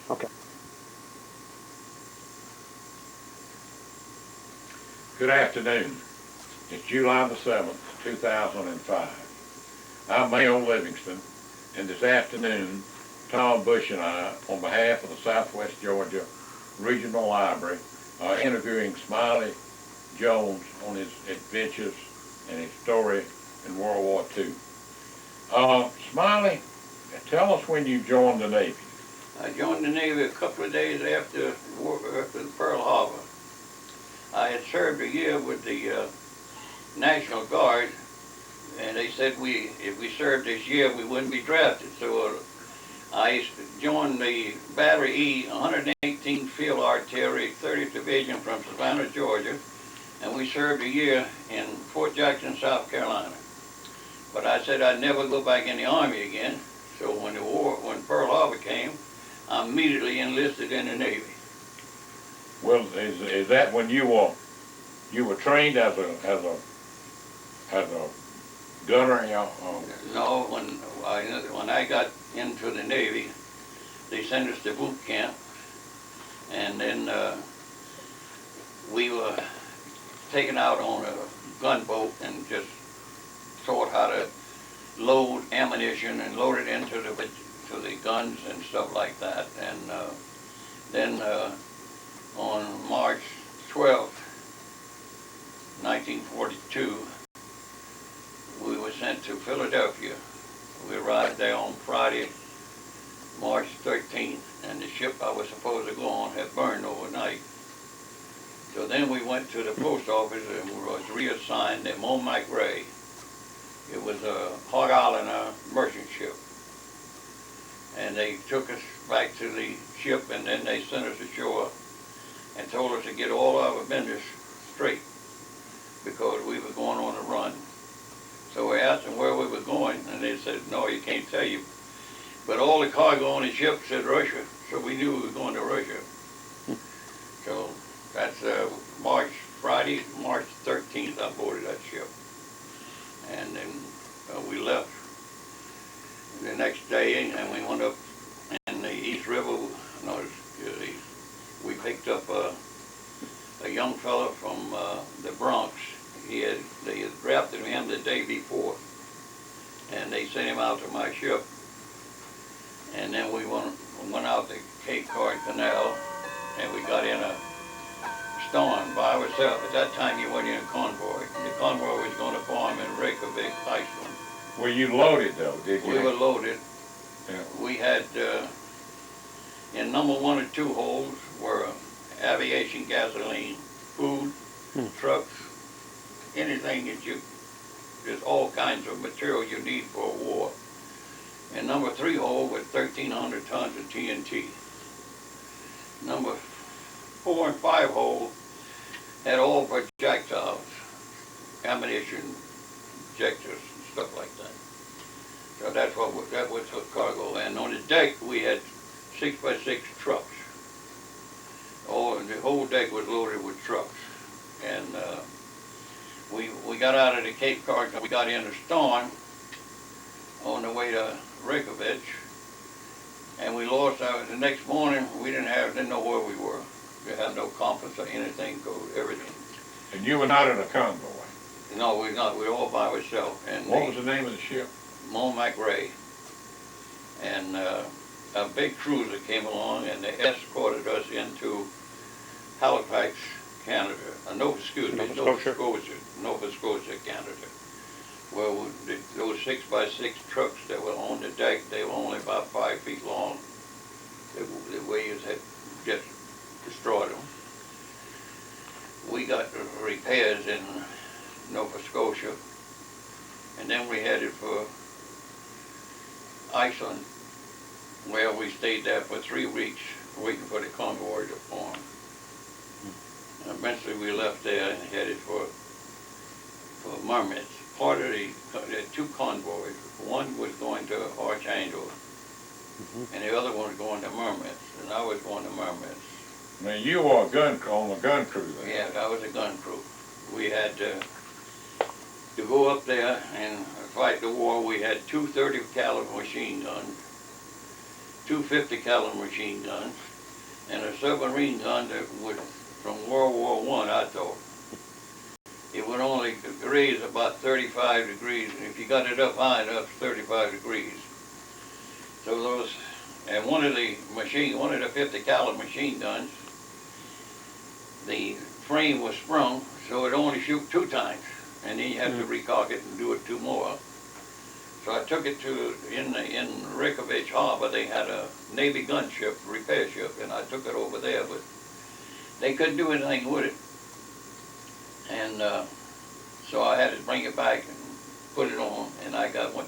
Okay. Good afternoon. It's July the 7th, 2005. I'm Mayo Livingston, and this afternoon, Tom Bush and I, on behalf of the Southwest Georgia Regional Library, are interviewing Smiley Jones on his adventures and his story in World War II. Smiley, tell us when you joined the Navy. I joined the Navy a couple of days after the Pearl Harbor. I had served a year with the National Guard, and they said if we served this year, we wouldn't be drafted. So I joined the Battery E, 118th Field Artillery, 30th Division from Savannah, Georgia, and we served a year in Fort Jackson, South Carolina. But I said I'd never go back in the Army again. So when Pearl Harbor came, I immediately enlisted in the Navy. Well, is that when you were trained as a gunner? No, when I got into the Navy, they sent us to boot camp, and then we were taken out on a gunboat and just taught how to load ammunition and load it into the guns and stuff like that. And then on March 12th, 1942, we were sent to Philadelphia. We arrived there on Friday, March 13th, and the ship I was supposed to go on had burned overnight. So then we went to the post office and was reassigned at Momac Ray. It was a Hog Island merchant ship. And they took us back to the ship, and then they sent us ashore and told us to get all our business straight because we were going on a run. So we asked them where we were going, and they said, no, you can't tell you. But all the cargo on the ship said Russia, so we knew we were going to Russia. So that's Friday, March 13th, I boarded that ship. And then we left the next day, and we went up in the East River. We picked up a young fellow from the Bronx. They had drafted him the day before, and they sent him out to my ship. And then we went out to Cape Cod Canal, and we got in a storm by ourselves. At that time, you went in a convoy. The convoy was going to farm in Reykjavik, Iceland. Were you loaded, though, did you? We were loaded. Yeah. We had, in number 1 or 2 holds were aviation gasoline, food, trucks, anything that there's all kinds of material you need for a war. And number 3 hold was 1,300 tons of TNT. Number 4 and 5 hold had all projectiles, ammunition, projectors, and stuff like that. So that was the cargo. And on the deck we had 6x6 trucks. The whole deck was loaded with trucks. And we got out of the Cape Cod, we got in a storm on the way to Reykjavik, and we lost the next morning. We didn't know where we were. We had no compass or anything, everything. And you were not in a convoy? No, we're not. We were all by ourselves. And what was the name of the ship? Momac Ray. And a big cruiser came along, and they escorted us into Halifax, Canada. Nova Scotia, Canada. Well, those 6x6 trucks that were on the deck, they were only about 5 feet long. The waves had just destroyed them. We got repairs in Nova Scotia, and then we headed for Iceland, where we stayed there for 3 weeks waiting for the convoy to form. And eventually we left there and headed for Mermaids. Part of the 2 convoys. One was going to Archangel, and the other one was going to Mermaids, and I was going to Mermaids. Now you were on the gun crew then? Yeah, I was a gun crew. We had to go up there, and fight the war, we had two 30 caliber machine guns, two 50 caliber machine guns, and a submarine gun that was from World War I thought. It would only raise about 35 degrees, and if you got it up high enough, 35 degrees. So those, and one of the 50 caliber machine guns, the frame was sprung, so it only shoot 2 times, and then you have to recock it and do it 2 more. So I took it to, in Reykjavik Harbor, they had a Navy gunship, repair ship, and I took it over there, but they couldn't do anything with it. And so I had to bring it back and put it on, and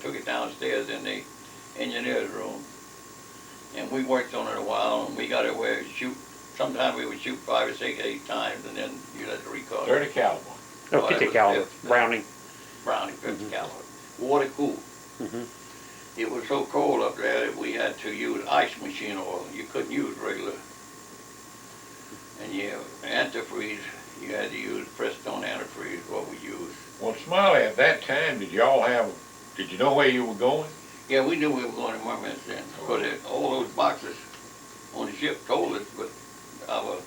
took it downstairs in the engineer's room, and we worked on it a while, and we got it where it shoot. Sometimes we would shoot 5 or 6, 8 times, and then you'd have to recover. 30 caliber. Oh, 50 caliber, Browning. Browning, 50 caliber. Water cool. It was so cold up there that we had to use ice machine oil. You couldn't use regular. And antifreeze, you had to use Prestone antifreeze, what we used. Well, Smiley, at that time, did you know where you were going? Yeah, we knew we were going to Mermaids then, because all those boxes on the ship told us, but our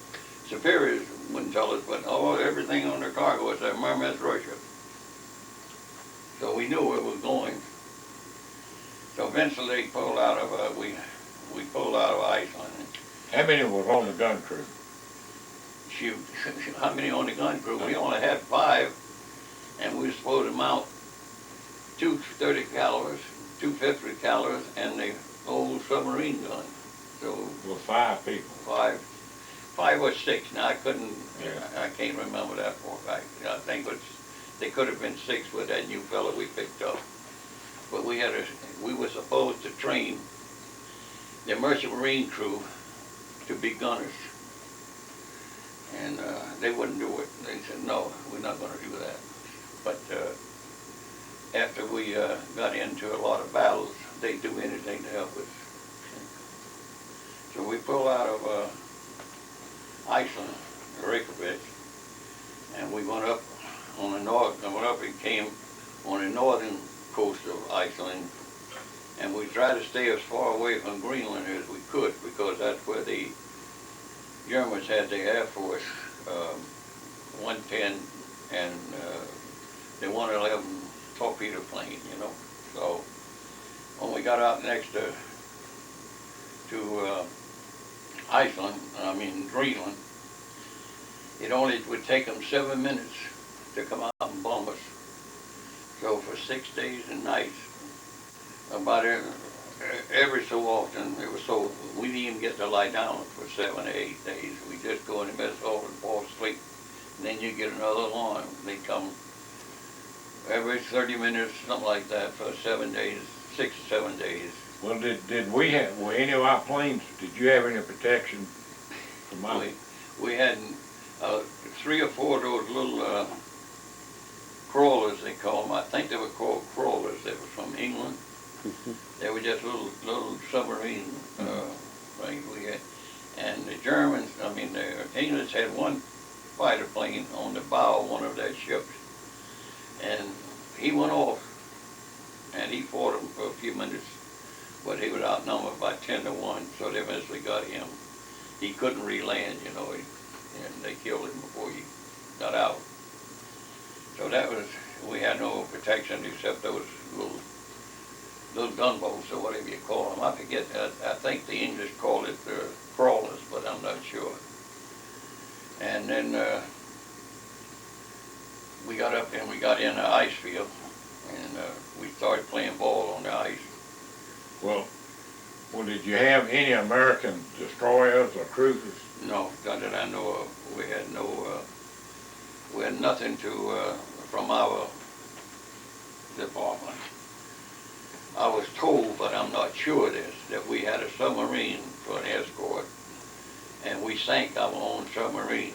superiors wouldn't tell us, but everything on the cargo was at Mermaids, Russia. So we knew where we were going. So eventually they pulled out of, we pulled out of Iceland. How many was on the gun crew? Shoot, how many on the gun crew? We only had 5, and we were supposed to mount 2 30 calibers, 2 50 calibers, and the old submarine gun. So With 5 people. 5 or 6. Now I can't remember that for a fact. I think they could have been 6 with that new fellow we picked up. But we were supposed to train the merchant marine crew to be gunners. And they wouldn't do it. They said, no, we're not going to do that. But after we got into a lot of battles, they'd do anything to help us. So we pulled out of Iceland, Reykjavik, and we went up on the north, and came on the northern coast of Iceland, and we tried to stay as far away from Greenland as we could, because that's where the Germans had the Air Force 110 and the 111 torpedo plane, you know. So when we got out next to Greenland, it only would take them 7 minutes to come out and bomb us. So for 6 days and nights, about every so often, we didn't even get to lie down for 7 or 8 days. We just go in the mess hall and fall asleep. And then you get another alarm. They come every 30 minutes, something like that, for 7 days, 6 or 7 days. Well, were any of our planes, did you have any protection from us? We had 3 or 4 of those little crawlers, they call them. I think they were called crawlers. They were from England. They were just little submarine things we had. And the Germans, the English had one fighter plane on the bow of one of their ships. And he went off, and he fought them for a few minutes, but he was outnumbered by 10 to 1, so they eventually got him. He couldn't re-land, you know, and they killed him before he got out. So that was, we had no protection except those little gunboats or whatever you call them. I forget, I think the English called it crawlers, but I'm not sure. And then we got up and we got in the ice field, and we started playing ball on the ice. Well, did you have any American destroyers or cruisers? No, not that I know of. We had nothing from our department. I was told, but I'm not sure this, that we had a submarine for an escort, and we sank our own submarine.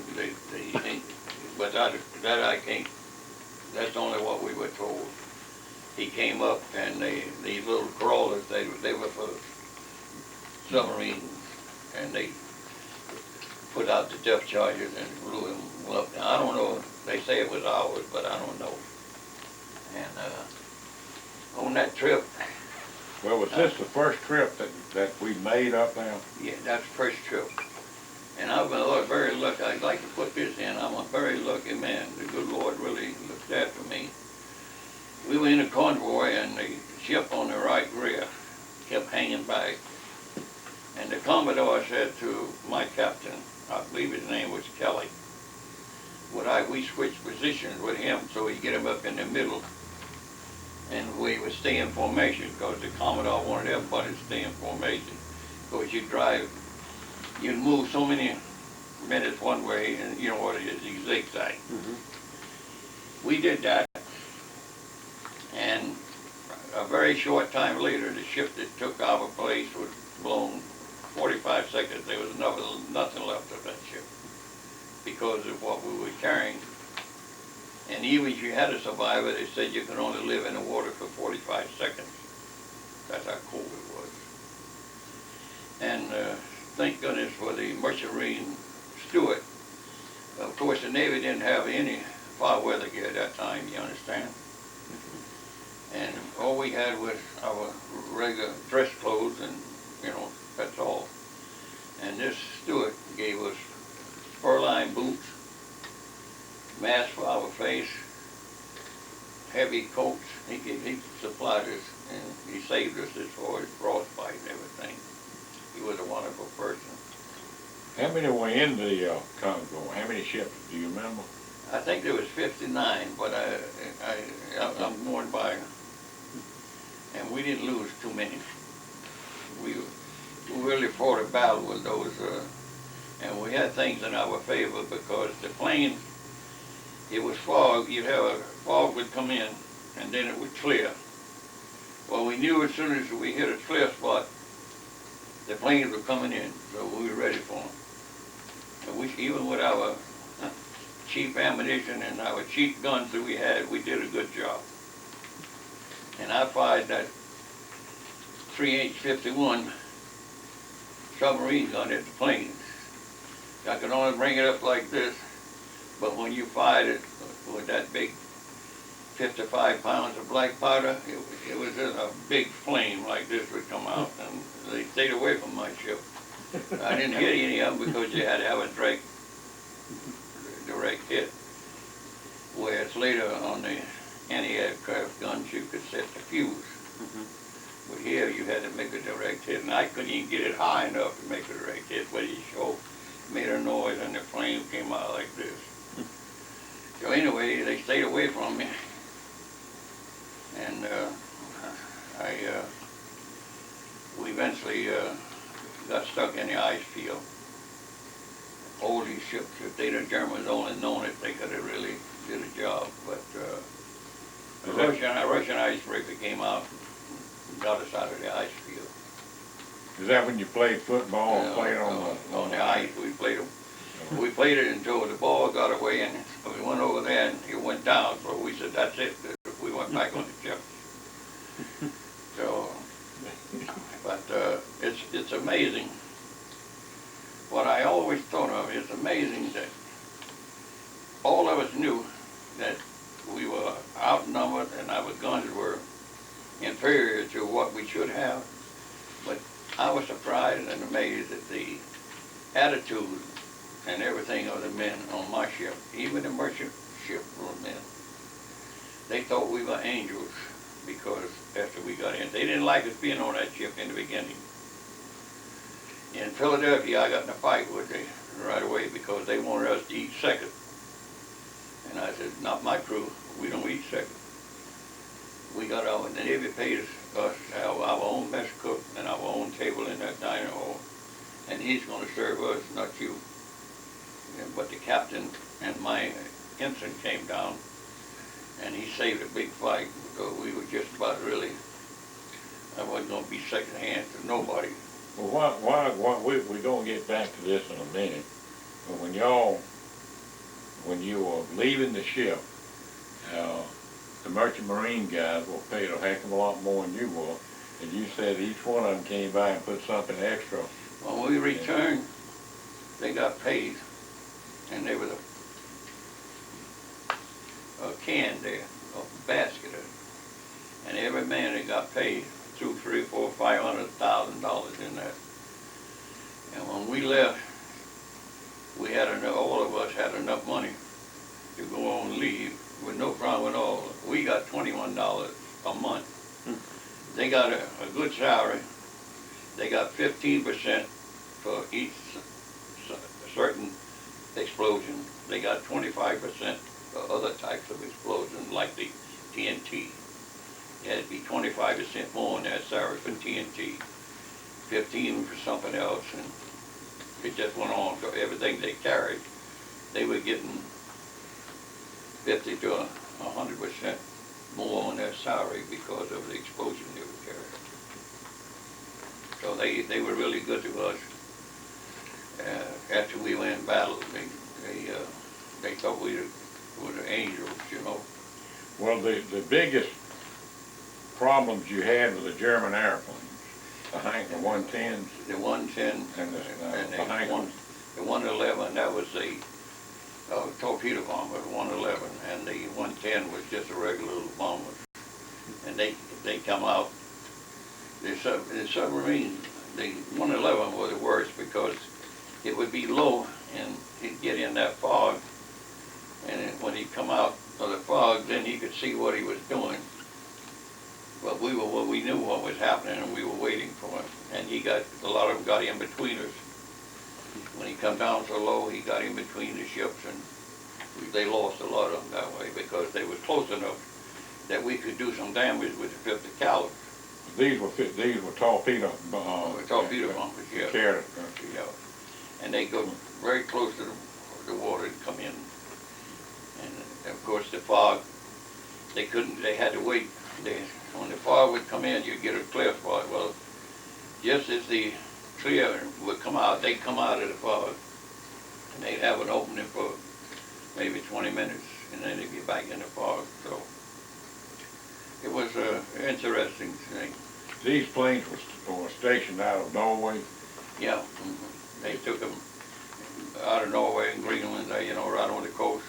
But that I can't, that's only what we were told. He came up, and these little crawlers, they were for submarines, and they put out the depth charges and blew him up. Now, I don't know, they say it was ours, but I don't know. And on that trip. Well, was this the first trip that we made up there? Yeah, that's the first trip. And I've been very lucky. I'd like to put this in. I'm a very lucky man. The good Lord really looked after me. We were in a convoy and the ship on the right rear kept hanging back. And the Commodore said to my captain, I believe his name was Kelly, we switched positions with him so he'd get him up in the middle. And we would stay in formation because the Commodore wanted everybody to stay in formation. Because you'd move so many minutes one way and you know what it is, you zigzag. We did that. And a very short time later, the ship that took our place was blown. 45 seconds, there was nothing left of that ship because of what we were carrying. And even if you had a survivor, they said you could only live in the water for 45 seconds. That's how cold it was. And thank goodness for the Merchant Marine steward. Of course, the Navy didn't have any foul weather gear at that time, you understand? And all we had was our regular dress clothes and, you know, that's all. And this steward gave us fur-lined boots, mask for our face, heavy coats. He supplied us and he saved us as far as frostbite and everything. He was a wonderful person. How many were in the convoy? How many ships, do you remember? I think there was 59, but I'm going by, and we didn't lose too many. We really fought a battle with those, and we had things in our favor because the plane, it was fog. You'd have a fog would come in, and then it would clear. Well, we knew as soon as we hit a clear spot, the planes were coming in, so we were ready for them. And we, even with our cheap ammunition and our cheap guns that we had, we did a good job. And I fired that 3H-51 submarine gun at the planes. I could only bring it up like this, but when you fired it with that big 55 pounds of black powder, it was in a big flame like this would come out, and they stayed away from my ship. I didn't hit any of them because you had to have a direct hit. Whereas later on the anti-aircraft guns, you could set the fuse. But here you had to make a direct hit, and I couldn't even get it high enough to make a direct hit, but it sure made a noise and the flame came out like this. So anyway, they stayed away from me, and we eventually got stuck in the ice field. All these ships, if the Germans only known it, they could have really did a job. But the Russian icebreaker came out and got us out of the ice field. Is that when you played football and played on the ice? We played them. We played it until the ball got away, and we went over there and it went down. So we said, that's it. We went back on the ship. So, but it's amazing. What I always thought of, it's amazing that all of us knew that we were outnumbered and our guns were inferior to what we should have. But I was surprised and amazed at the attitude and everything of the men on my ship, even the merchant ship men. They thought we were angels because after we got in, they didn't like us being on that ship in the beginning. In Philadelphia, I got in a fight with them right away because they wanted us to eat second. And I said, not my crew, we don't eat second. We got our, the Navy paid us to have our own mess cook and our own table in that dining hall. And he's going to serve us, not you. But the captain and my ensign came down and he saved a big fight because we were just about really, I wasn't going to be second hand to nobody. Well, we're going to get back to this in a minute. But when you were leaving the ship, the Merchant Marine guys were paid a heck of a lot more than you were. And you said each one of them came by and put something extra. When we returned, they got paid. And there was a can there, a basket of it. And every every man that got paid $200,000, $300,000, $400,000, $500,000 in that. And when we left, we had enough, all of us had enough money to go on leave with no problem at all. We got $21 a month. They got a good salary. They got 15% for each certain explosion. They got 25% for other types of explosions, like the TNT. It had to be 25% more on that salary for TNT, 15 for something else, and it just went on. So everything they carried, they were getting 50 to 100% more on their salary because of the explosion they were carrying. So they were really good to us. After we went in battle, they thought we were the angels, you know. Well, the biggest problems you had with the German airplanes, the 110s, The 110 and the the Hankins. The 111, that was the torpedo bomber, the 111, and the 110 was just a regular little bomber. And they come out. The submarine, the 111 was the worst because it would be low and he'd get in that fog, and when he'd come out of the fog, then he could see what he was doing. But we knew what was happening, and we were waiting for him. And a lot of them got in between us. When he come down so low, he got in between the ships, and they lost a lot of them that way because they were close enough that we could do some damage with the 50 caliber. These were torpedo Torpedo bombers, yeah. Carried. Yeah. And they go very close to the water and come in. And of course the fog, they had to wait. When the fog would come in, you'd get a clear spot. Well, just as the clear would come out, they'd come out of the fog. And they'd have an opening for maybe 20 minutes, and then they'd be back in the fog. So it was an interesting thing. These planes were stationed out of Norway. Yeah, they took them out of Norway and Greenland, you know, right on the coast.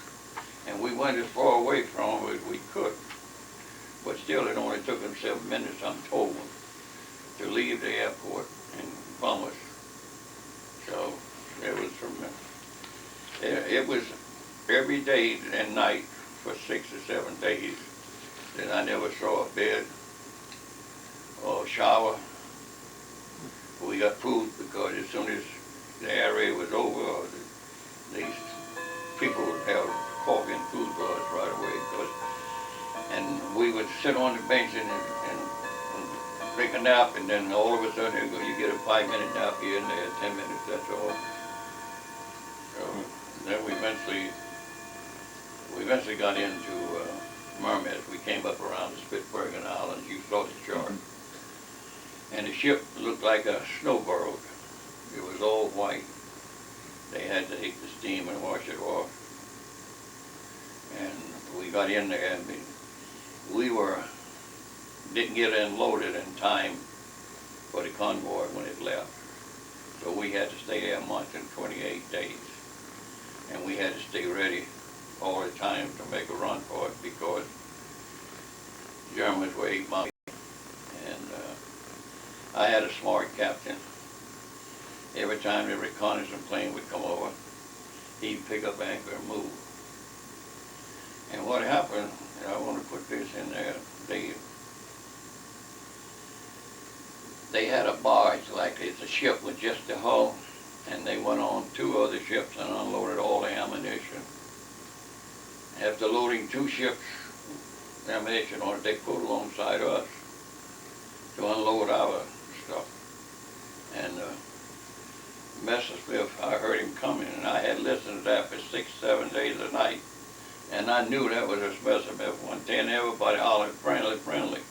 And we went as far away from them as we could. But still, it only took them 7 minutes, I'm told, to leave the airport and bomb us. So it was every day and night for 6 or 7 days that I never saw a bed or a shower. We got food because as soon as the air raid was over, these people would have coffee and food for us right away. And we would sit on the bench and take a nap, and then all of a sudden they'd go, you get a 5-minute nap here and there, 10 minutes, that's all. So then we eventually got into Mermez. We came up around the Spitsbergen Islands. You saw the chart. And the ship looked like a snowbird. It was all white. They had to take the steam and wash it off. And we got in there, and we didn't get unloaded in time for the convoy when it left. So we had to stay there a month and 28 days. And we had to stay ready all the time to make a run for it because the Germans were 8 miles. And I had a smart captain. Every time the reconnaissance plane would come over, he'd pick up anchor and move. And what happened, and I want to put this in there, they had a barge, like it's a ship with just the hull, and they went on 2 other ships and unloaded all the ammunition. After loading 2 ships' ammunition on it, they pulled alongside us to unload our stuff. And Messerschmitt, I heard him coming, and I had listened to that for 6, 7 days a night. And I knew that was a Messerschmitt 110. Everybody hollered, friendly, friendly.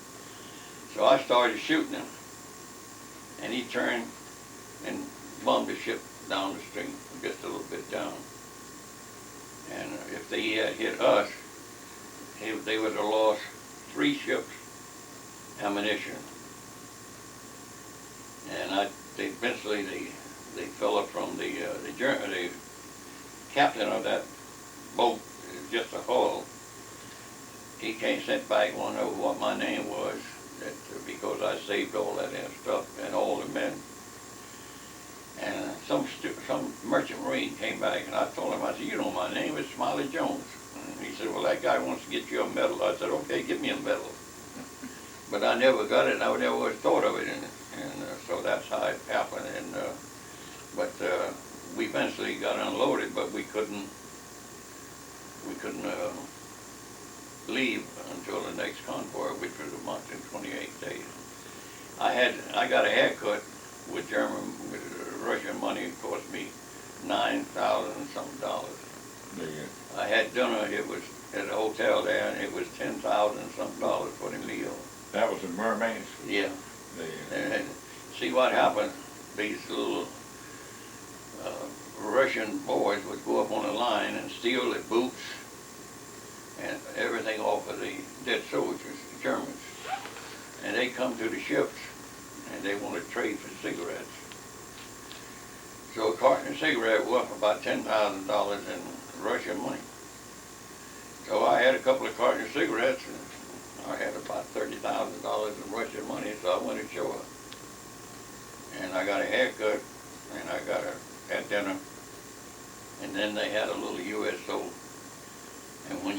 So I started shooting him. And he turned and bombed the ship down the stream, just a little bit down. And if they had hit us, they would have lost 3 ships' ammunition. And eventually the fellow from the captain of that boat, just a hull, he came sent back, wanted to know what my name was, that because I saved all that stuff and all the men. And some merchant marine came back, and I told him, I said, you know, my name is Smiley Jones. And he said, well, that guy wants to get you a medal. I said, okay, give me a medal. But I never got it, and I never was thought of it, and so that's how it happened. And but we eventually got unloaded, but we couldn't leave until the next convoy, which was a month and 28 days. I got a haircut with Russian money. It cost me $9,000 something. Yeah. I had dinner. It was at a hotel there, and it was $10,000 something for the meal. That was in Murmansk? Yeah. Yeah. And see what happened. These little Russian boys would go up on the line and steal the boots and everything off of the dead soldiers, the Germans. And they come to the ships and they want to trade for cigarettes. So a carton of cigarettes worth about $10,000 in Russian money. So I had a couple of cartons of cigarettes, and I had about $30,000 in Russian money, so I went ashore. And I got a haircut, and I had dinner, and then they had a little USO. And when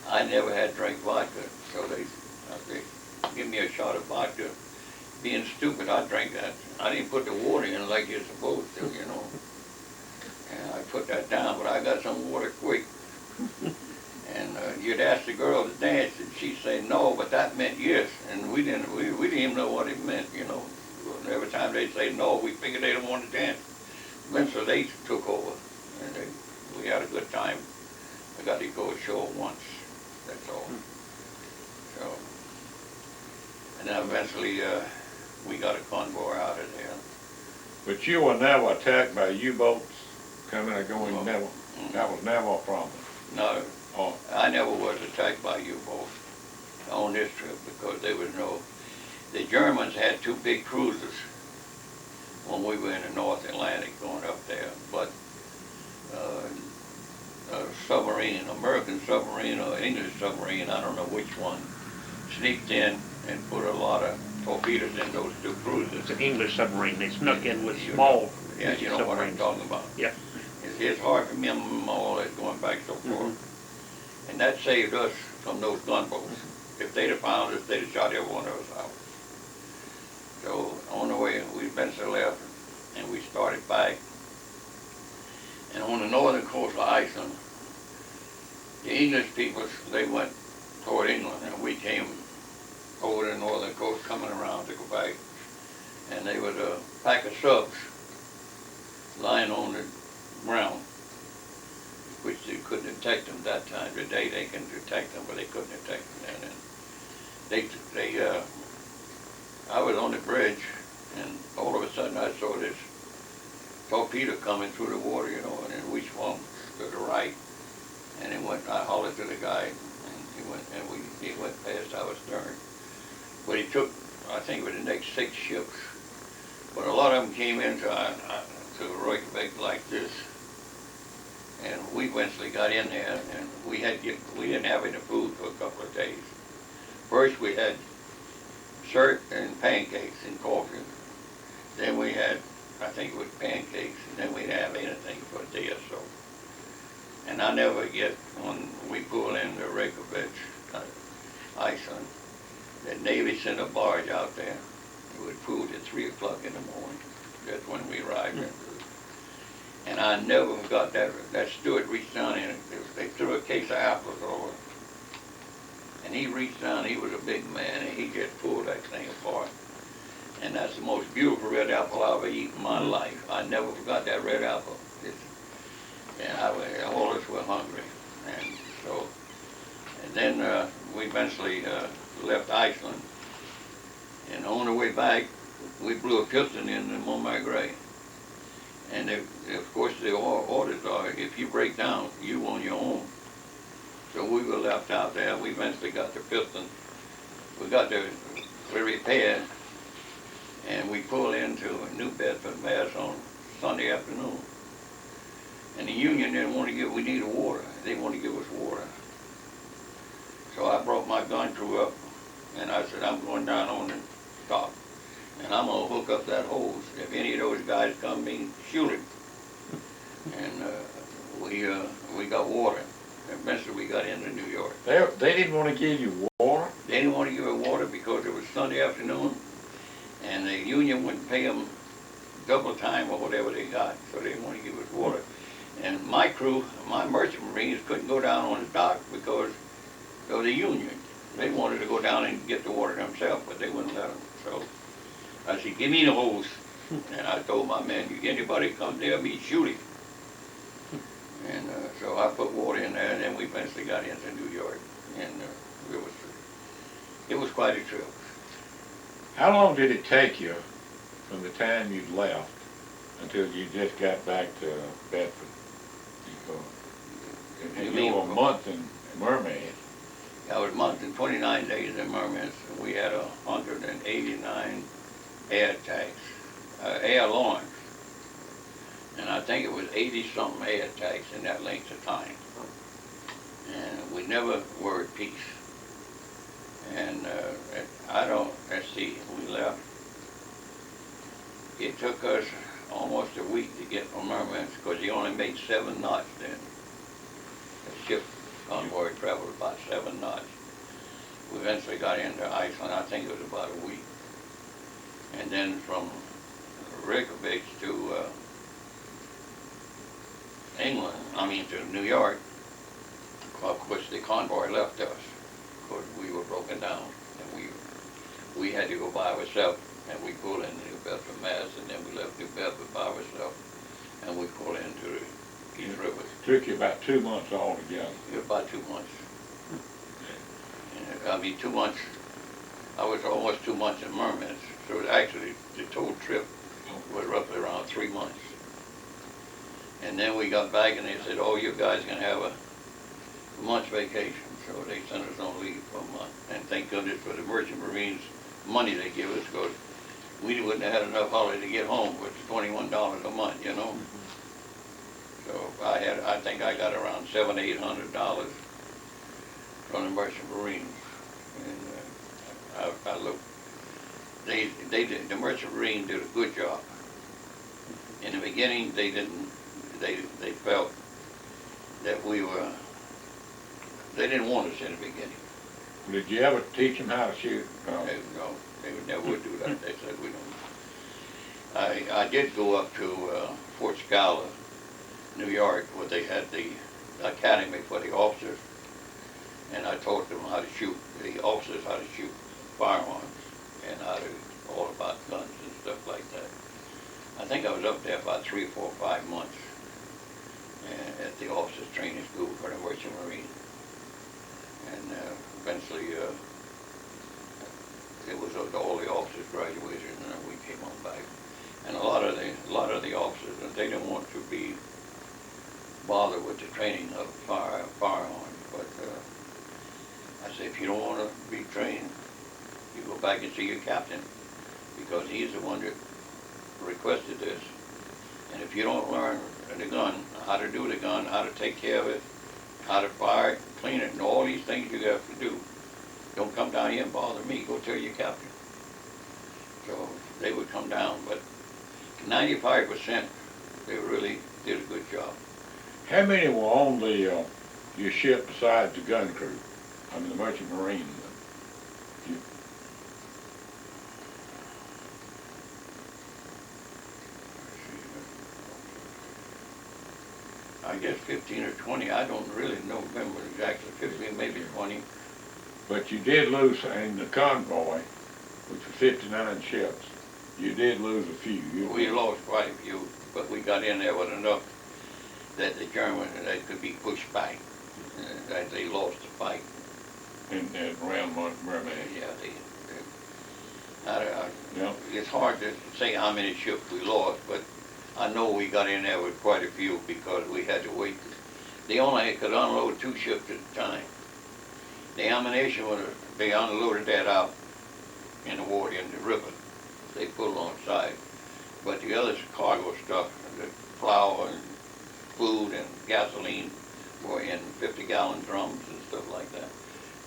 I never had drank vodka, so they give me a shot of vodka. Being stupid, I drank that. I didn't put the water in like you're supposed to, you know. And I put that down, but I got some water quick. And you'd ask the girl to dance, and she'd say no, but that meant yes. And we didn't even know what it meant, you know. Every time they'd say no, we figured they didn't want to dance. Then so they took over, and we had a good time. I got to go ashore once, that's all. So, and then eventually we got a convoy out of there. But you were never attacked by U-boats coming or going, No. never? That was never a problem? No, Oh. I never was attacked by U-boats on this trip because there was no, the Germans had two big cruisers when we were in the North Atlantic going up there, but a submarine, American submarine or English submarine, I don't know which one, sneaked in and put a lot of torpedoes in those two cruisers. It's an English submarine. They snuck in with small Yeah, you know what I'm talking about. Yeah. It's hard for me all that going back so far. And that saved us from those gunboats. If they'd have found us, they'd have shot every one of us out. So on the way, we eventually left, and we started back. And on the northern coast of Iceland, the English people, they went toward England, and we came over the northern coast, coming around to go back. And there was a pack of subs lying on the ground, which they couldn't detect them that time. Today they can detect them, but they couldn't detect them then. And I was on the bridge, and all of a sudden I saw this torpedo coming through the water, you know, and then we swung to the right, and it went. I hollered to the guy, and he went past our stern. But he took, I think it was the next 6 ships, but a lot of them came into to Reykjavik like this. And we eventually got in there, and we didn't have any food for a couple of days. First we had syrup and pancakes and coffee. Then we had, I think it was pancakes, and then we didn't have anything for a day or so. And I never forget when we pulled into Reykjavik, Iceland, the Navy sent a barge out there with food at 3 o'clock in the morning. That's when we arrived in. And I never forgot that steward reached down in it. They threw a case of apples over. And he reached down, he was a big man, and he just pulled that thing apart. And that's the most beautiful red apple I've ever eaten in my life. I never forgot that red apple. And all of us were hungry. And so, and then we eventually left Iceland. And on the way back, we blew a piston in the Montmartre. And of course, the orders are, if you break down, you on your own. So we were left out there. We eventually got the piston. We repaired, and we pulled into New Bedford, Mass on Sunday afternoon. And the union didn't want to we needed water. They wanted to give us water. So I brought my gun crew up, They didn't want to give you water? They didn't want to give us water because it was Sunday afternoon, and the union wouldn't pay them double time or whatever they got, so they didn't want to give us water. And my crew, my merchant marines, couldn't go down on the dock because of the union. They wanted to go down and get the water themselves, but they wouldn't let them. So I said, give me the hose. And I told my men, anybody come near me, shoot him. And so I put water in there, and then we eventually got into New York. And it was quite a trip. How long did it take you from the time you left until you just got back to Bedford? And you were a month in Mermaid. I was a month and 29 days in Mermaid. We had 189 air tags, air alarms. And I think it was 80-something air tags in that length of time. And we never were at peace. And let's see, we left. It took us almost a week to get from Mermaid because he only made 7 knots then. The ship convoy traveled about 7 knots. We eventually got into Iceland, I think it was about a week. And then from Reykjavik to to New York, of course the convoy left us because we were broken down and we had to go by ourselves, and we pulled into New Bedford, Mass, and then we left New Bedford by ourselves and we pulled into the East River. Took you about 2 months altogether. It was about 2 months. And, 2 months, I was almost 2 months in Mermaid, so actually the total trip was roughly around 3 months. And then we got back and they said, oh, you guys can have a month's vacation. So they sent us on leave for a month. And thank goodness for the Merchant Marines money they give us, because we wouldn't have had enough holiday to get home, which is $21 a month, you know. So I think I got around $700-800 from the Merchant Marines. And I looked, the Merchant Marines did a good job. In the beginning, they felt that they didn't want us in the beginning. Did you ever teach them how to shoot? No, they never would do that. They said we don't. I did go up to Fort Scholar, New York, where they had the academy for the officers, and I taught them how to shoot, the officers how to shoot firearms and all about guns and stuff like that. I think I was up there about 3, 4, 5 months at the officers training school for the Merchant Marine. And eventually it was all the officers graduated, and then we came on back. And a lot of the officers, they didn't want to be bothered with the training of firearms. But I said, if you don't want to be trained, you go back and see your captain, because he's the one that requested this. And if you don't learn the gun, how to do the gun, how to take care of it, how to fire it, clean it, and all these things you have to do, don't come down here and bother me. Go tell your captain. So they would come down, but 95% they really did a good job. How many were on your ship besides the gun crew? I mean, the Merchant Marine. I guess 15 or 20. I don't really remember exactly. 15, maybe 20. But you did lose in the convoy, which was 59 ships. You did lose a few. We lost quite a few, but we got in there with enough that the Germans could be pushed back. That they lost the fight. Around Mermaid. Yeah, it's hard to say how many ships we lost, but I know we got in there with quite a few because we had to wait. They only could unload 2 ships at a time. The ammunition, they unloaded that out in the water, in the river. They put alongside. But the other cargo stuff, the flour and food and gasoline, were in 50-gallon drums and stuff like that.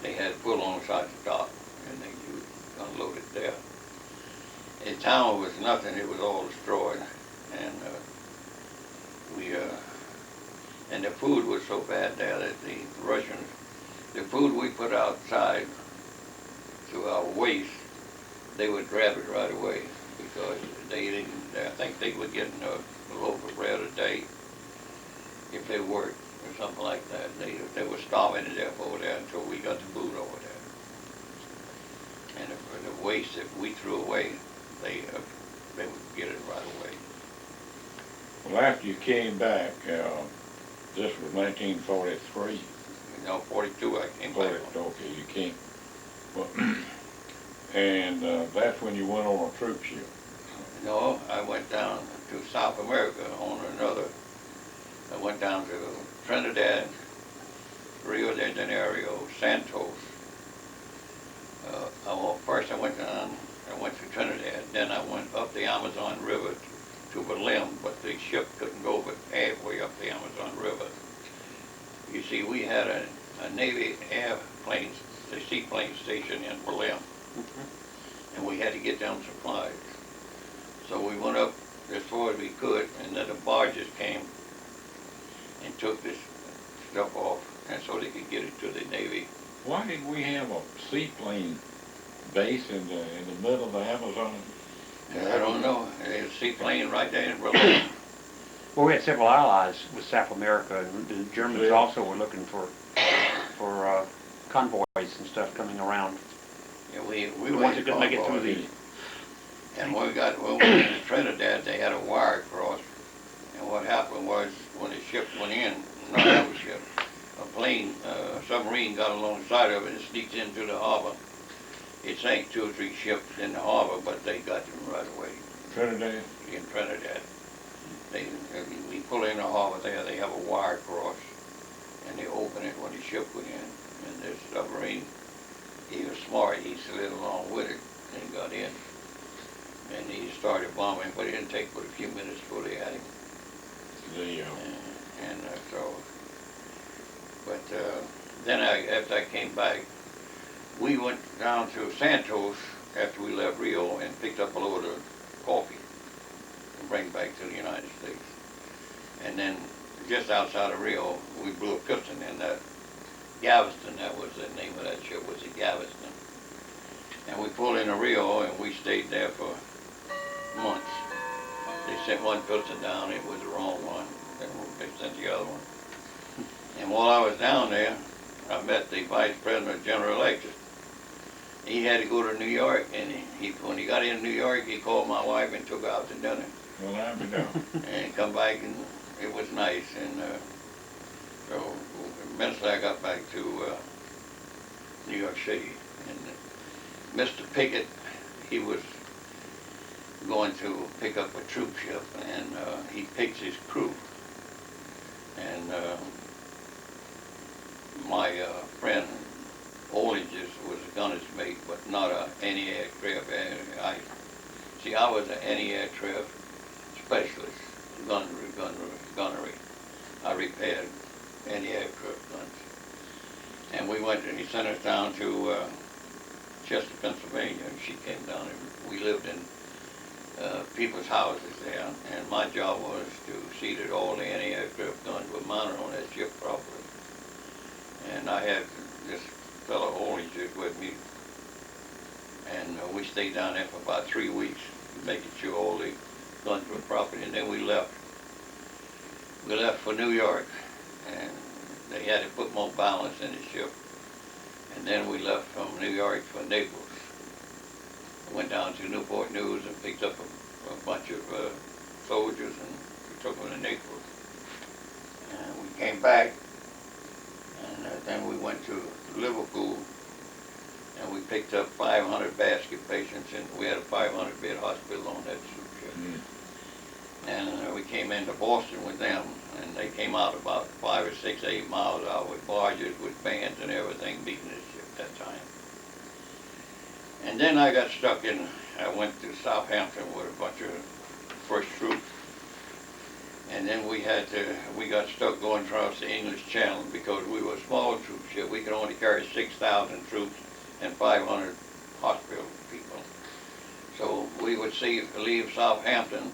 They had put alongside the dock, and they unloaded there. The town was nothing; it was all destroyed, and and the food was so bad there that the Russians, the food it outside to our waist, they would grab it right away because they didn't. I think they were getting a loaf of bread a day if they worked or something like that. They were starving to death over there until we got the food over there. And the waste that we threw away, they would get it right away. Well, after you came back, this was 1943. No, 42 I came back. Okay, you came. Well, and that's when you went on a troop ship. No, I went down to South America on another. I went down to Trinidad, Rio de Janeiro, Santos. First I went to Trinidad, then I went up the Amazon River to Berlin, but the ship couldn't go but halfway up the Amazon River. You see, we had a Navy airplane, the seaplane station in Berlin, and we had to get down supplies. So we went up as far as we could, and then the barges came and took this stuff off, and so they could get it to the Navy. Why did we have a seaplane base in the middle of the Amazon? I don't know. There's a seaplane right there in Berlin. Well, we had several allies with South America, and the Germans also were looking for convoys and stuff coming around. Yeah, we The ones that couldn't make it through the... And when we went into Trinidad, they had a wire across. And what happened was, when the ship went in, not our ship, a submarine got alongside of it and sneaked into the harbor. It sank 2 or 3 ships in the harbor, but they got them right away. Trinidad? In Trinidad. We pull in the harbor there, they have a wire cross, and they open it when the ship went in. And this submarine, he was smart, he slid along with it and got in. And he started bombing, but it didn't take but a few minutes before they had him. Then after I came back, we went down to Santos after we left Rio and picked up a load of coffee to bring back to the United States. And then just outside of Rio, we blew a piston in that Galveston. That was the name of that ship, was the Galveston. And we pulled into Rio and we stayed there for months. They sent one piston down, it was the wrong one. Then they sent the other one. And while I was down there, I met the Vice President of General Electric. He had to go to New York, and when he got in New York, he called my wife and took her out to dinner. Well, I know. And come back, and it was nice. And so eventually I got back to New York City. And Mr. Pickett, he was going to pick up a troop ship, and he picks his crew. And my friend Olages was a gunner's mate, but not an anti-aircraft. I was an anti-aircraft specialist, gunnery. I repaired anti-aircraft guns. And we went, and he sent us down to Chester, Pennsylvania, and she came down, and we lived in people's houses there, and my job was to see that all the anti-aircraft guns were mounted on that ship properly. And I had this fellow Olages with me, and we stayed down there for about 3 weeks, making sure all the guns were proper, and then we left. We left for New York, and they had to put more balance in the ship. And then we left from New York for Naples. I went down to Newport News and picked up a bunch of soldiers, and we took them to Naples. And we came back, and then we went to Liverpool, and we picked up 500 basket patients, and we had a 500-bed hospital on that ship. And we came into Boston with them, and they came out about 5 or 6, 8 miles out with barges, with bands and everything, beating this ship that time. And then I got stuck in, I went to Southampton with a bunch of first troops. And then we got stuck going across the English Channel because we were a small troop ship. We could only carry 6,000 troops and 500 hospital people. So we would leave Southampton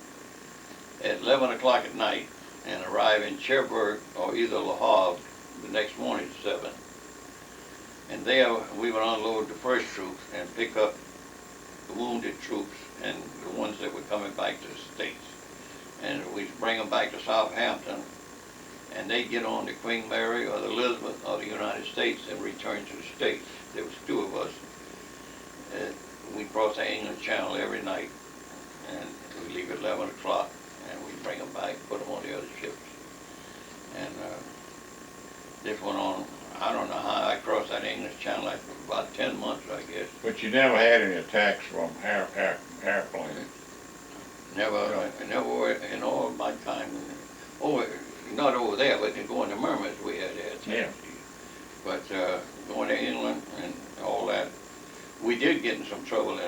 at 11 o'clock at night and arrive in Cherbourg or either Le Havre the next morning at 7. And there we would unload the first troops and pick up the wounded troops and the ones that were coming back to the States. And we'd bring them back to Southampton, and they'd get on the Queen Mary or the Elizabeth or the United States and return to the States. There was two of us. We'd cross the English Channel every night, and we'd leave at 11 o'clock, and we'd bring them back, put them on the other ships. And this went on, I don't know how I crossed that English Channel, like about 10 months, I guess. But you never had any attacks from airplanes? Never in all my time. Not over there, but going to Murman's we had attacks. Yeah. But going to England and all that, we did get in some trouble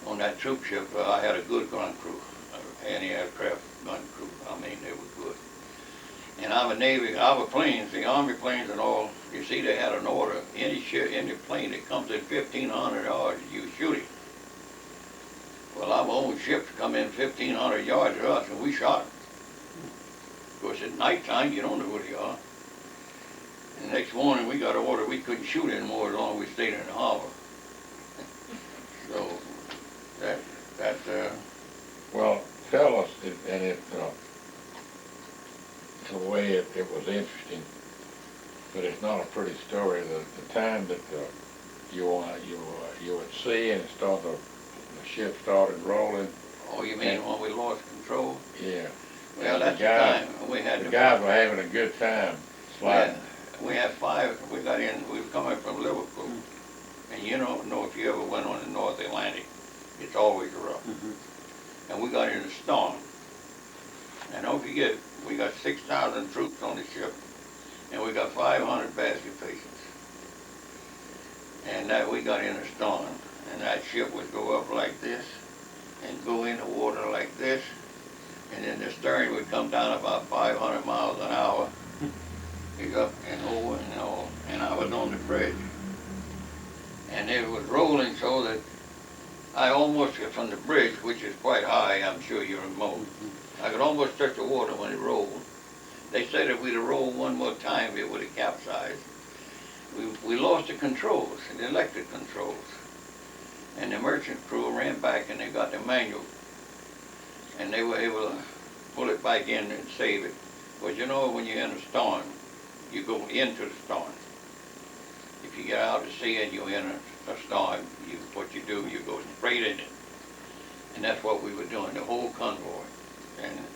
on that troop ship. I had a good gun crew, anti-aircraft gun crew. I mean, they were good. And our planes, the Army planes and all, you see they had an order. Any plane that comes in 1,500 yards, you shoot it. Well, our own ships come in 1,500 yards to us, and we shot them. Of course, at nighttime, you don't know who they are. And the next morning, we got an order we couldn't shoot anymore as long as we stayed in the harbor. So, Well, tell us, the way it was interesting, but it's not a pretty story. The time that you were at sea and the ship started rolling. Oh, you mean when we lost control? Yeah. Well, that's the time. We had the guys were having a good time sliding. We had five. We got in. We were coming from Liverpool, and you don't know if you ever went on the North Atlantic. It's always rough. And we got in a storm. And don't forget, we got 6,000 troops on the ship, and we got 500 basket patients. And that we got in a storm, and that ship would go up like this, and go in the water like this, and then the stern would come down about 500 miles an hour. He's up and over and all, and I was on the bridge. And it was rolling so that I almost, from the bridge, which is quite high, I'm sure you remember, I could almost touch the water when it rolled. They said if we'd have rolled one more time, it would have capsized. We lost the controls, the electric controls. And the merchant crew ran back and they got the manual. And they were able to pull it back in and save it. But you know, when you're in a storm, you go into the storm. If you get out to sea and you're in a storm, what you do, you go straight in it. And that's what we were doing, the whole convoy. And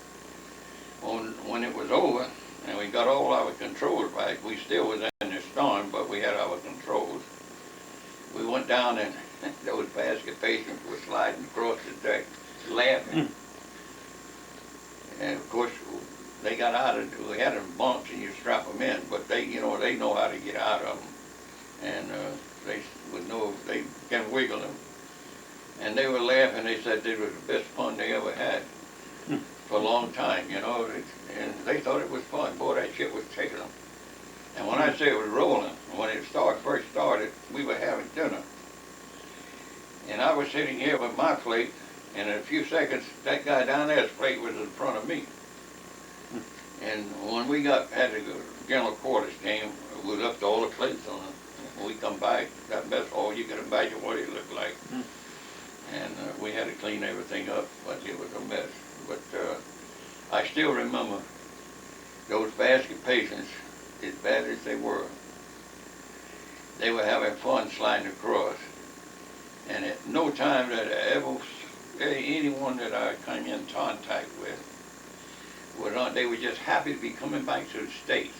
when it was over, and we got all our controls back, we still was in the storm, but we had our controls. We went down and those basket patients were sliding across the deck, laughing. And of course, they got out of, we had them bunks and you strap them in, but they know how to get out of them. And they can wiggle them. And they were laughing, they said it was the best fun they ever had for a long time, and they thought it was fun. Boy, that shit was taking them. And when I say it was rolling, when it first started, we were having dinner. And I was sitting here with my plate, and in a few seconds, that guy down there's plate was in front of me. And when we had the general quarters came, we left all the plates on it. When we come back, that mess hall, you can imagine what it looked like. And we had to clean everything up, but it was a mess. But I still remember those basket patients, as bad as they were having fun sliding across. And at no time that anyone that I came in contact with, they were just happy to be coming back to the States.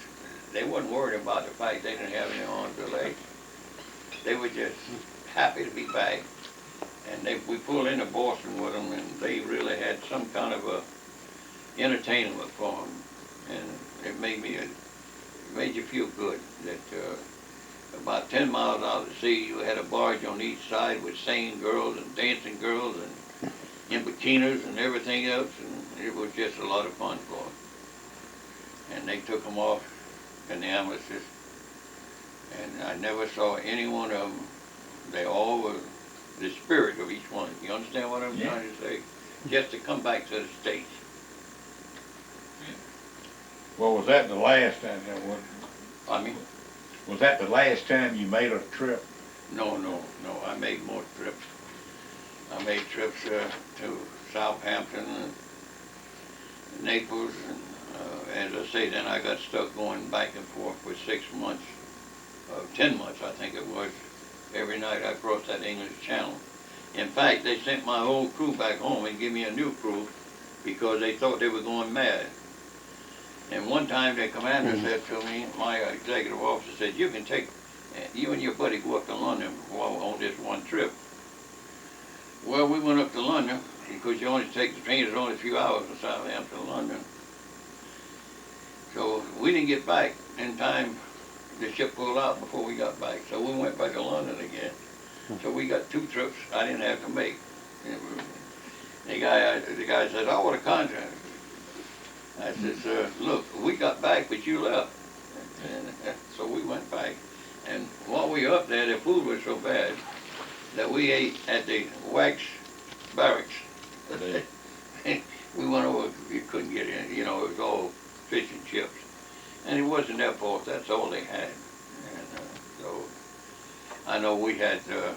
They wasn't worried about the fact they didn't have any arms or legs. They were just happy to be back. And we pulled into Boston with them, and they really had some kind of a entertainment for them. And it made you feel good that about 10 miles out of the sea, you had a barge on each side with singing girls and dancing girls and in bikinis and everything else, and it was just a lot of fun for them. And they took them off in the ambulances, and I never saw any one of them. They all were the spirit of each one. You understand what I'm trying to say? Just to come back to the States. Well, was that the last time? I mean, Was that the last time you made a trip? No, I made more trips. I made trips to Southampton and Naples, and as I say, then I got stuck going back and forth for 6 months, 10 months I think it was, every night I crossed that English Channel. In fact, they sent my whole crew back home and gave me a new crew because they thought they were going mad. And one time the commander said to me, my executive officer said, you can take, you and your buddy go up to London on this one trip. Well, we went up to London because you only take the train, it's only a few hours from Southampton to London. So we didn't get back in time. The ship pulled out before we got back. So we went back to London again. So we got 2 trips I didn't have to make. The guy said, I want a contract. I said, look, we got back, but you left. And so we went back. And while we were up there, the food was so bad that we ate at the wax barracks. We went over, you couldn't get in, you know, it was all fish and chips. And it wasn't their fault, that's all they had. And so I know we had to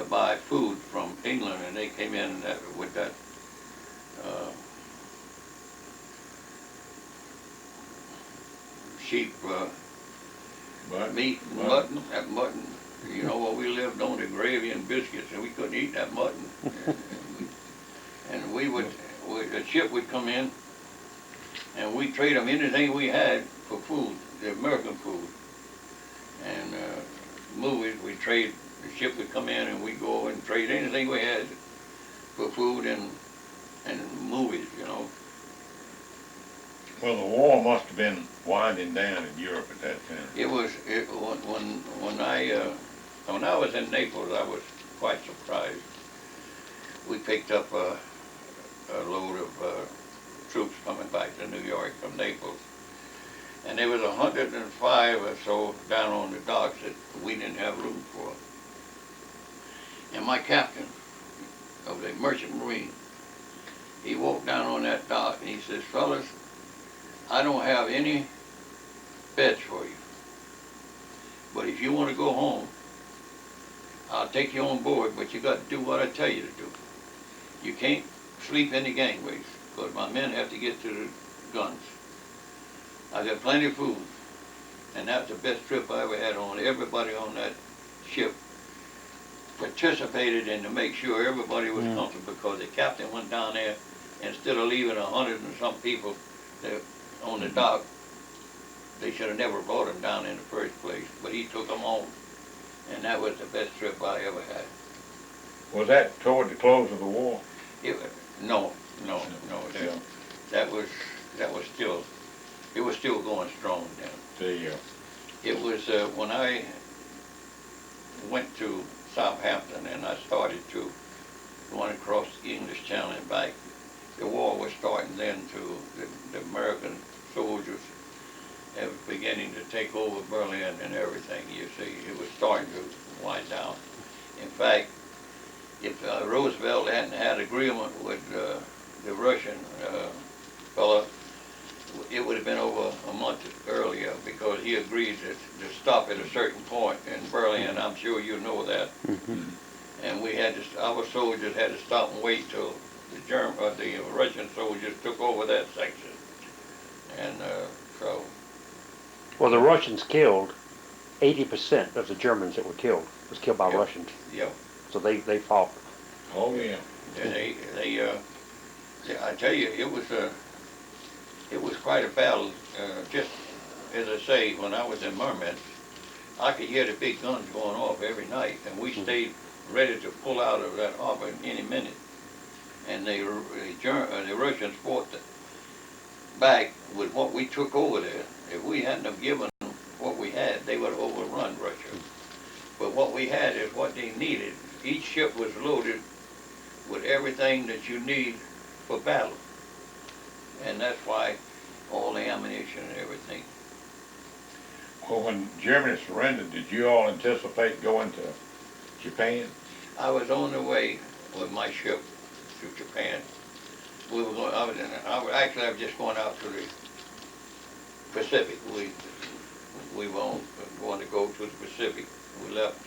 buy food from England, and they came in with that sheep meat, mutton. You know what, we lived on the gravy and biscuits, and we couldn't eat that mutton. And we would, the ship would come in, and we'd trade them anything we had for food, the American food. And movies, we trade, the ship would come in and we'd go and trade anything we had for food and movies, you know. Well, the war must have been winding down in Europe at that time. It was, when I was in Naples, I was quite surprised. We picked up a load of troops coming back to New York from Naples. And there was 105 or so down on the docks that we didn't have room for. And my captain of the Merchant Marine, he walked down on that dock and he says, fellas, I don't have any beds for you. But if you want to go home, I'll take you on board, but you got to do what I tell you to do. You can't sleep in the gangways, because my men have to get to the guns. I got plenty of food, and that's the best trip I ever had on. Everybody on that ship participated in to make sure everybody was comfortable, because the captain went down there, instead of leaving 100 and some people on the dock, they should have never brought them down in the first place, but he took them home, and that was the best trip I ever had. Was that toward the close of the war? No. That was still going strong then. It was when I went to Southampton and I started to going across the English Channel and back. The war was starting then to the American soldiers were beginning to take over Berlin and everything. You see, it was starting to wind down. In fact, if Roosevelt hadn't had agreement with the Russian fellow, it would have been over a month earlier, because he agreed to stop at a certain point in Berlin. I'm sure you know that. And we had to, our soldiers had to stop and wait till the Russian soldiers took over that section. And so. Well, the Russians killed 80% of the Germans that were killed. Was killed by Russians. Yep. So they fought. Oh yeah. And I tell you, it was quite a battle. Just as I say, when I was in Mermet, I could hear the big guns going off every night, and we stayed ready to pull out of that harbor any minute. And the Russians fought back with what we took over there. If we hadn't have given them what we had, they would have overrun Russia. But what we had is what they needed. Each ship was loaded with everything that you need for battle. And that's why all the ammunition and everything. Well, when Germany surrendered, did you all anticipate going to Japan? I was on the way with my ship to Japan. We were going. I was just going out to the Pacific. We were going go to the Pacific. We left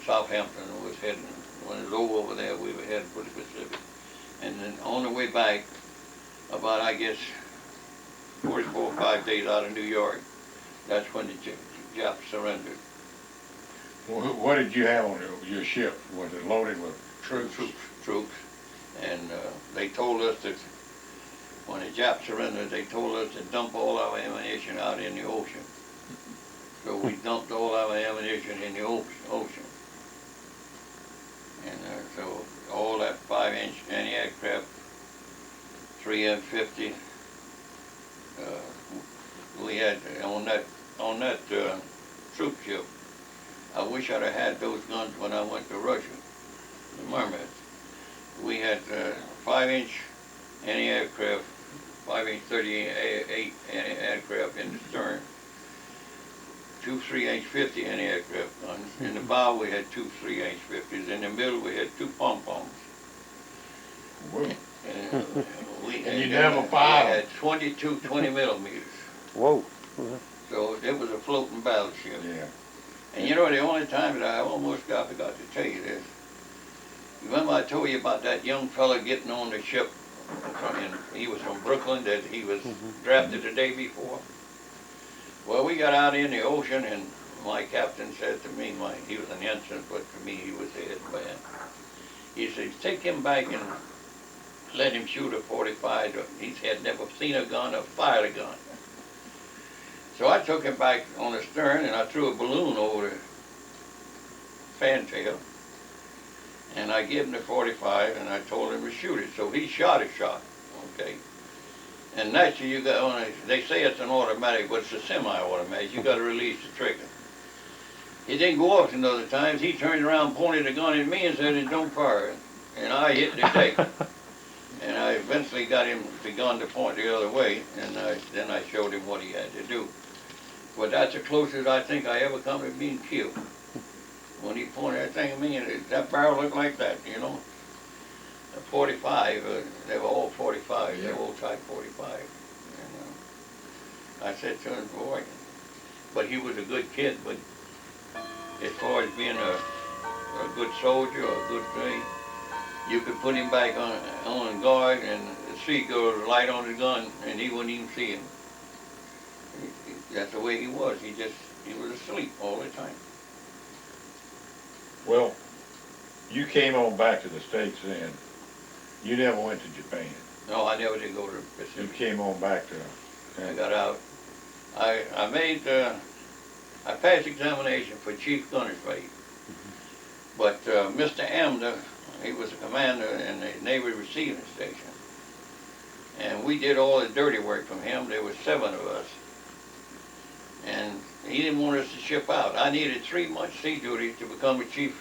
Southampton and was heading, when it was over there, we were heading for the Pacific. And then on the way back, about, I guess, 44 or 5 days out of New York, that's when the Japs surrendered. What did you have on your ship? Was it loaded with troops? Troops. And they told us that when the Japs surrendered, they told us to dump all our ammunition out in the ocean. So we dumped all our ammunition in the ocean. And so all that 5-inch anti-aircraft, 3M50, we had on that troop ship. I wish I'd have had those guns when I went to Russia, the Mermaids. We had 5-inch anti-aircraft, 5-inch 38 anti-aircraft in the stern, 2 3-inch 50 anti-aircraft guns. In the bow we had 2 3-inch 50s. In the middle we had 2 pom-poms. And you never fired? We had 22 20 millimeters. Whoa. So it was a floating battleship. Yeah. And you know, the only time that I almost forgot to tell you this, remember I told you about that young fella getting on the ship, he was from Brooklyn, that he was drafted the day before? Well, we got out in the ocean, and my captain said to me, he was an ensign, but to me he was the head man. He said, take him back and let him shoot a 45. He had never seen a gun or fired a gun. So I took him back on the stern, and I threw a balloon over the fantail, and I gave him the 45, and I told him to shoot it. So he shot a shot, okay? And naturally, you got they say it's an automatic, but it's a semi-automatic. You got to release the trigger. He didn't go off another time. He turned around, pointed the gun at me, and said, "Don't fire." And I hit the deck. And I eventually got him the gun to point the other way, and then I showed him what he had to do. But that's the closest I think I ever come to being killed. When he pointed that thing at me, and that barrel looked like that, you know. A 45, they were all 45s, they were all type 45. And I said to him, boy, but he was a good kid, but as far as being a good soldier or a good thing, you could put him back on guard, and the seagull would light on the gun, and he wouldn't even see him. That's the way he was. He was asleep all the time. Well, you came on back to the States then. You never went to Japan. No, I never did go to the Pacific. You came on back to... I got out. I passed examination for Chief Gunner's Mate. But Mr. Amner, he was a commander in the Navy Receiving Station. And we did all the dirty work from him. There were 7 of us. And he didn't want us to ship out. I needed 3 months sea duty to become a chief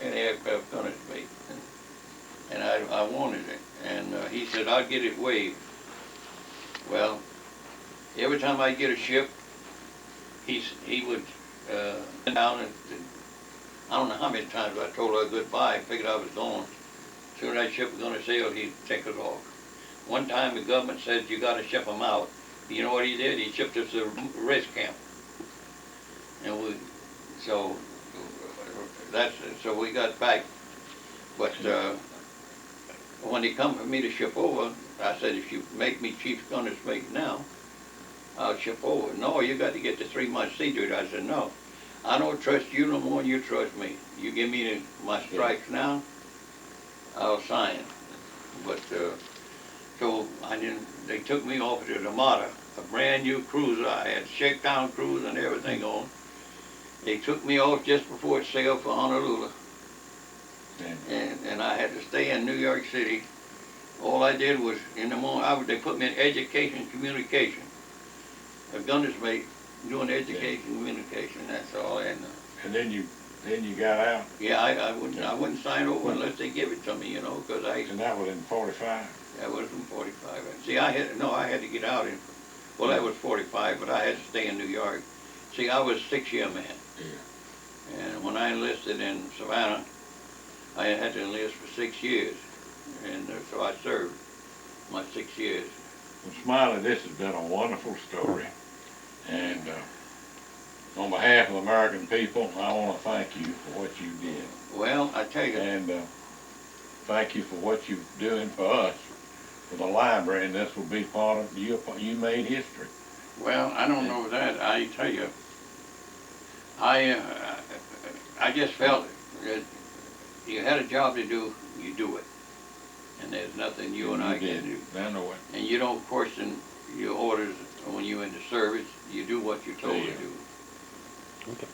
in the aircraft gunner's mate. And I wanted it. And he said, I'll get it waived. Well, every time I get a ship, he would sit down, and I don't know how many times I told her goodbye. I figured I was gone. As soon as that ship was going to sail, he'd take us off. One time the government said, you got to ship them out. You know what he did? He shipped us to a rest camp. And so we got back. But when he come for me to ship over, I said, if you make me chief gunner's mate now, I'll ship over. No, you got to get the 3 months sea duty. I said, no, I don't trust you no more than you trust me. You give me my stripes now, I'll sign. But so they took me off to the Armada, a brand new cruiser. I had shakedown cruise and everything on. They took me off just before it sailed for Honolulu. And I had to stay in New York City. All I did was, in the morning, they put me in education communication. A gunner's mate doing education communication, that's all. And then you got out? Yeah, I wouldn't sign over unless they give it to me, you know, because And that was in 45? That was in 45. See, I had to get out well, that was 45, but I had to stay in New York. See, I was a 6-year man. Yeah. And when I enlisted in Savannah, I had to enlist for 6 years. And so I served my 6 years. Well, Smiley, this has been a wonderful story. And on behalf of the American people, I want to thank you for what you did. Well, I tell you, And thank you for what you're doing for us, for the library, and this will be part of, you made history. well, I don't know that. I tell you, I just felt that you had a job to do, you do it. And there's nothing you and I can do. I know it. And you don't question your orders when you're in the service. You do what you're told to Yeah. do. Okay.